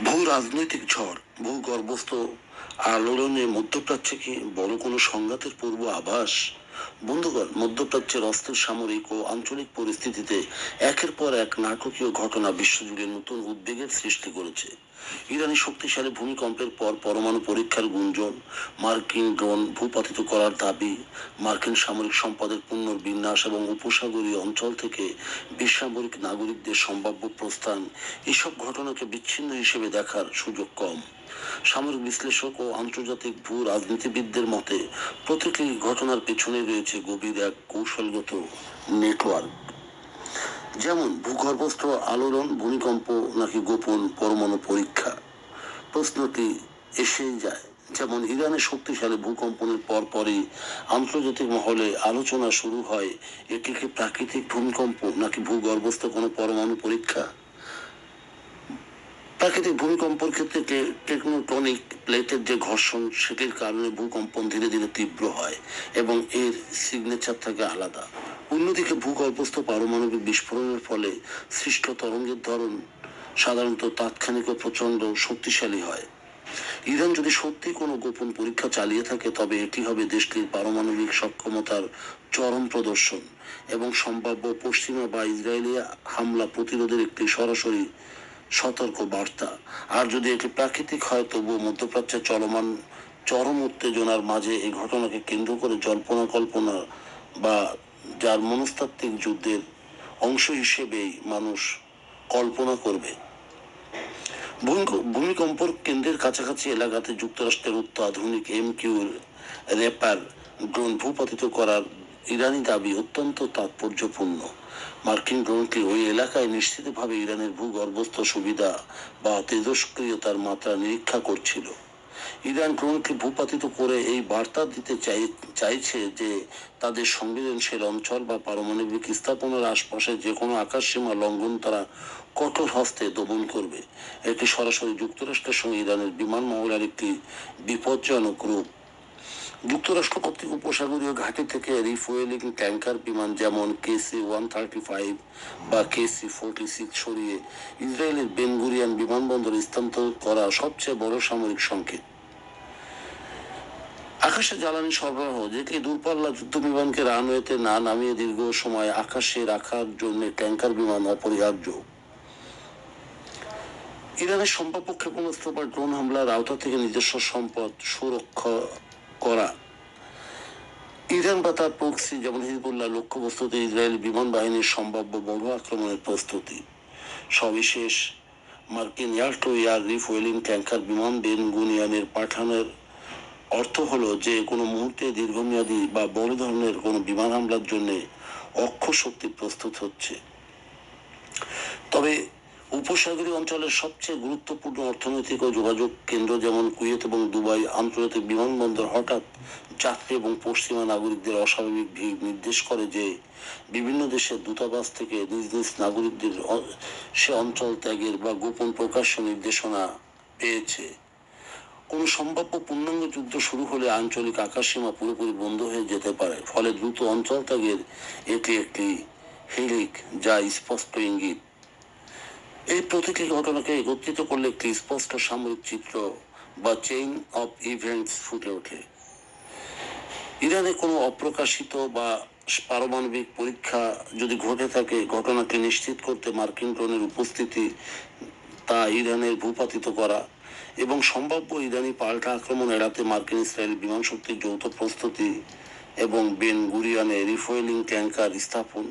ভূ রাজনৈতিক ঝড়, ভূগর্ভস্থ আলোড়নে মধ্যপ্রাচ্যে কি বড় কোনো সংঘাতের পূর্ব আভাস? বন্ধুগণ, মধ্যপ্রাচ্যের অস্থির সামরিক ও আঞ্চলিক পরিস্থিতিতে একের পর এক নাটকীয় ঘটনা বিশ্বজুড়ে নতুন উদ্বেগের সৃষ্টি করেছে। ইরানি শক্তিশালী ভূমিকম্পের পর পরমাণু পরীক্ষার গুঞ্জন, মার্কিন ড্রোন ভূপাতিত করার দাবি, মার্কিন সামরিক সম্পদের পুনর্বিন্যাস এবং উপসাগরীয় অঞ্চল থেকে বেসামরিক নাগরিকদের সম্ভাব্য প্রস্থান, এসব ঘটনাকে বিচ্ছিন্ন হিসেবে দেখার সুযোগ কম। সামরিক বিশ্লেষক ও আন্তর্জাতিক ভূ রাজনীতিবিদদের মতে প্রতিটি ঘটনার পেছনে রয়েছে গভীর এক কৌশলগত নেটওয়ার্ক। যেমন ভূগর্ভস্থ আলোড়ন, ভূমিকম্প নাকি গোপন পরমাণু পরীক্ষা, প্রশ্নটি এসেই যায়। যেমন ইরানের শক্তিশালী ভূকম্পনের পরপরই আন্তর্জাতিক মহলে আলোচনা শুরু হয়, এটি কি প্রাকৃতিক ভূমিকম্প নাকি ভূগর্ভস্থ কোনো পরমাণু পরীক্ষা। প্রাকৃতিক ভূমিকম্পের ক্ষেত্রে টেকটোনিক প্লেটের যে ঘর্ষণ, সেটির কারণে ভূকম্পন ধীরে ধীরে তীব্র হয় এবং এর সিগনেচার থাকে আলাদা। অন্যদিকে ভূগর্ভস্থ পারমাণবিক বিস্ফোরণের ফলে সৃষ্ট তরঙ্গের ধরন সাধারণত তাৎক্ষণিক ও প্রচণ্ড শক্তিশালী হয়। ইরান যদি সত্যি কোনো গোপন পরীক্ষা চালিয়ে থাকে, তবে এটি হবে দেশটির পারমাণবিক সক্ষমতার চরম প্রদর্শন এবং সম্ভাব্য পশ্চিমা বা ইসরায়েলি হামলা প্রতিরোধের একটি সরাসরি সতর্ক বার্তা। আর যদি এটি প্রাকৃতিক হয়, তবুও মধ্যপ্রাচ্যে চলমান চরম উত্তেজনার মাঝে এই ঘটনাকে কেন্দ্র করে জল্পনা কল্পনা বা যার মনস্তাত্ত্বিক যুদ্ধের অংশ হিসেবেই মানুষ কল্পনা করবে। ভূমিকম্পর কেন্দ্রের কাছাকাছি এলাকাতে যুক্তরাষ্ট্রের অত্যাধুনিক MQ রেপার ড্রোন ভূপাতিত করার ইরানি দাবি অত্যন্ত তাৎপর্যপূর্ণ। মার্কিন ড্রোনটি ওই এলাকায় নিশ্চিতভাবে ইরানের ভূগর্ভস্থ সুবিধা বা তেজস্ক্রিয়তার মাত্রা নিরীক্ষা করছিল। ইরান ড্রোনকে ভূপাতিত করে এই বার্তা দিতে চাইছে যে তাদের সংবেদনশীল অঞ্চল বা পারমাণবিক স্থাপনার আশপাশে যে কোনো আকাশসীমা লঙ্ঘন তারা কঠোর হস্তে দমন করবে। এটি সরাসরি যুক্তরাষ্ট্রের সঙ্গে ইরানের বিমান মহড়ার একটি বিপজ্জনক রূপ। যুক্তরাষ্ট্র কর্তৃক উপসাগরীয় ঘাঁটি থেকে রিফুয়েলিং ট্যাঙ্কার বিমান যেমন KC-135 বা KC-46 সরিয়ে ইসরায়েলের বেন গুরিয়ন বিমানবন্দর স্থানান্তর করা সবচেয়ে বড় সামরিক সংকেত। আকাশে জ্বালানি সরবরাহ, যেটি দূরপাল্লা যুদ্ধ বিমানকে রানওয়েতে না নামিয়ে দীর্ঘ সময় আকাশে রাখার জন্য ট্যাঙ্কার বিমান অপরিহার্য। ইরানের সম্ভাব্য ক্ষেপণাস্ত্র বা ড্রোন হামলার আওতা থেকে নিজস্ব সম্পদ সুরক্ষা করা। ইরান বা তার প্রক্সি যেমন হিজবুল্লাহ লক্ষ্যবস্তুতে ইসরায়েলি বিমান বাহিনীর সম্ভাব্য বড় আক্রমণের প্রস্তুতি। সবিশেষ মার্কিন air two air refuelling tanker বিমান বেন গুরিয়নের পাঠানোর অর্থ হলো যে কোনো মুহূর্তে দীর্ঘমেয়াদী বা বড় ধরনের কোনো বিমান হামলার জন্য অক্ষ শক্তি প্রস্তুত হচ্ছে। তবে উপসাগরীয় অঞ্চলের সবচেয়ে গুরুত্বপূর্ণ অর্থনৈতিক ও যোগাযোগ কেন্দ্র যেমন কুয়েত এবং দুবাই আন্তর্জাতিক বিমানবন্দর হঠাৎ যাত্রী এবং পশ্চিমা নাগরিকদের অস্বাভাবিক ভিড় নির্দেশ করে যে বিভিন্ন দেশের দূতাবাস থেকে নিজ নিজ নাগরিকদের সে অঞ্চল ত্যাগের বা গোপন প্রকাশ্য নির্দেশনা পেয়েছে। কোনো সম্ভাব্য পূর্ণাঙ্গ যুদ্ধ শুরু হলে আঞ্চলিক আকাশসীমা পুরোপুরি বন্ধ হয়ে যেতে পারে। ফলে দ্রুত অঞ্চল ত্যাগের এটি একটি হিড়িক, যা স্পষ্ট ইঙ্গিত। এই প্রতিটি ঘটনাকে একত্রিত করলে একটি স্পষ্ট সামরিক চিত্র বা চেইন অফ ইভেন্টস ফুটে ওঠে। ইরানে কোনো অপ্রকাশিত বা পারমাণবিক পরীক্ষা যদি ঘটে থাকে, ঘটনাকে নিশ্চিত করতে মার্কিন ড্রোনের উপস্থিতি, তা ইরানের ভূপাতিত করা এবং সম্ভাব্য ইরানি পাল্টা আক্রমণ এড়াতে মার্কিন ইসরায়েল বিমান শক্তির যৌথ প্রস্তুতি এবং বেন গুরিয়নে রিফুয়েলিং ট্যাঙ্কার স্থাপন।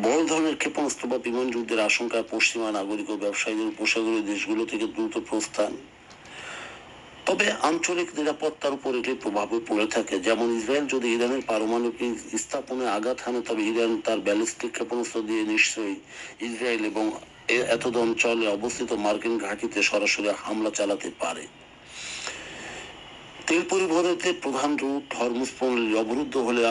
বড় ধরনের ক্ষেপণাস্ত্র বা বিমান যুদ্ধের আশঙ্কায় পশ্চিমা নাগরিক ও ব্যবসায়ীদের উপসাগরীয় দেশগুলো থেকে দ্রুত প্রস্থান। তবে আঞ্চলিক নিরাপত্তার উপর এটির প্রভাবও পড়ে থাকে। যেমন ইসরায়েল যদি ইরানের পারমাণবিক স্থাপনে আঘাত হানে, তবে ইরান তার ব্যালিস্টিক ক্ষেপণাস্ত্র দিয়ে নিশ্চয়ই ইসরায়েল এবং এতদ অঞ্চলে অবস্থিত মার্কিন ঘাঁটিতে সরাসরি হামলা চালাতে পারে। তেল পরিবহনের প্রধান রুট হরমুজ প্রণালী অবরুদ্ধ হলে